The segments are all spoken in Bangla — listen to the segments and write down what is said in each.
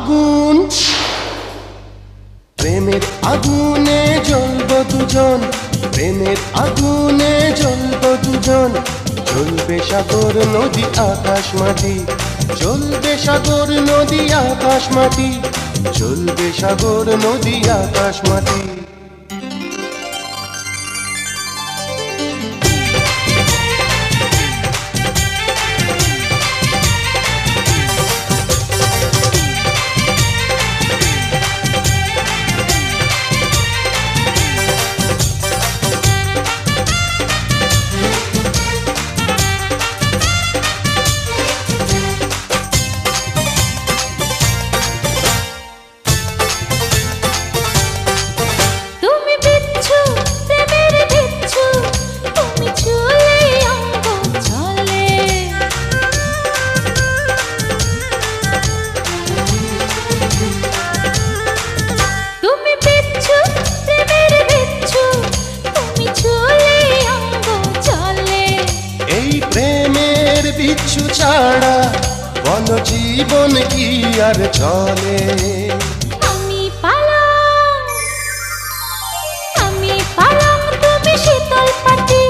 আগুন, প্রেমের আগুনে জ্বলবো দুজন, প্রেমের আগুনে জ্বলবো দুজন। জ্বলবে সাগর নদী আকাশ মাটি, জ্বলবে সাগর নদী আকাশ মাটি, জ্বলবে সাগর নদী আকাশ মাটি। বিচ্ছু ছাড়া বল জীবন কি আর চলে। আমি পালাম, আমি পালাম, তুমি শীতল পাটি,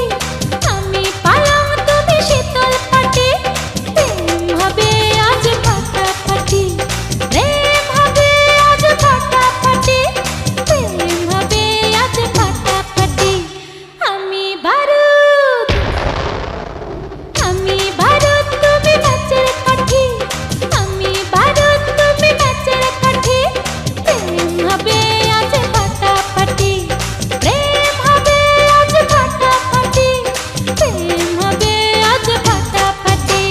আমি পালাম, তুমি শীতল পাটি। প্রেম হবে আজ ফাটাফাটি, প্রেম হবে আজ ফাটাফাটি, প্রেম হবে আজ ফাটাফাটি। আমি বারুদ, আমি বারুদ, তুমি কাচের কাঠি, আমি বারুদ, তুমি কাচের কাঠি। প্রেম হবে আজ ফাটাফাটি, প্রেম হবে আজ ফাটাফাটি, প্রেম হবে আজ ফাটাফাটি।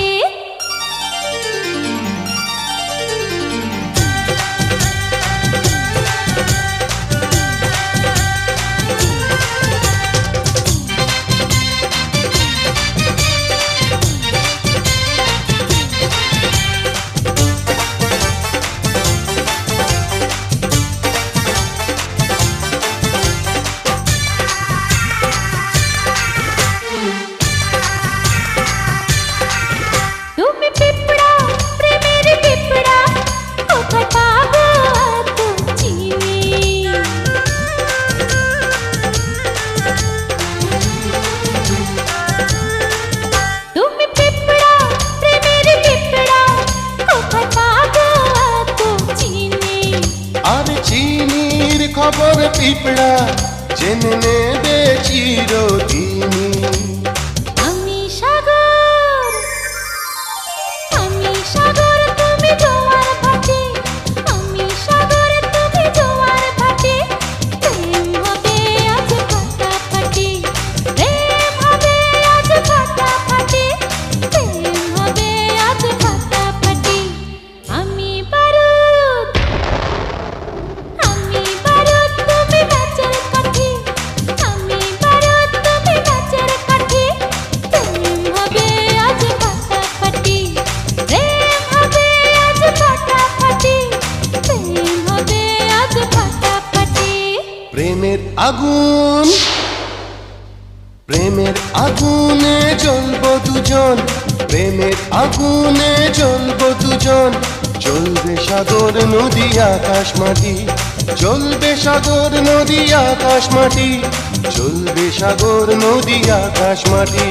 তুমি পিঁপড়া, প্রেমের পিঁপড়া, কোথায় পাবো এত চিনি? তুমি পিঁপড়া, প্রেমের পিঁপড়া, কোথায় পাবো এত চিনি? আর চিনির খবর পিঁপড়া জেনে নেবে চিরদিনই। আমি সাগর, আমি সাগর, তুমি জোয়ার ভাটি, আমি সাগর, তুমি জোয়ার ভাটি। প্রেম হবে আজ ফাটাফাটি, প্রেম হবে আজ ফাটাফাটি, প্রেম হবে আজ ফাটাফাটি। আমি বারুদ, আমি বারুদ, তুমি কাচের কাঠি, আমি বারুদ, তুমি কাচের কাঠি। প্রেম হবে আজ ফাটাফাটি, প্রেম হবে আজ ফাটাফাটি, প্রেম হবে আজ ফাটাফাটি। প্রেমের আগুন, প্রেমের আগুনে জ্বলবো দুজন, প্রেমের আগুনে জ্বলবো দুজন। জ্বলবে সাগর নদী আকাশ মাটি, জ্বলবে সাগর নদী আকাশ মাটি, জ্বলবে সাগর নদী আকাশ মাটি।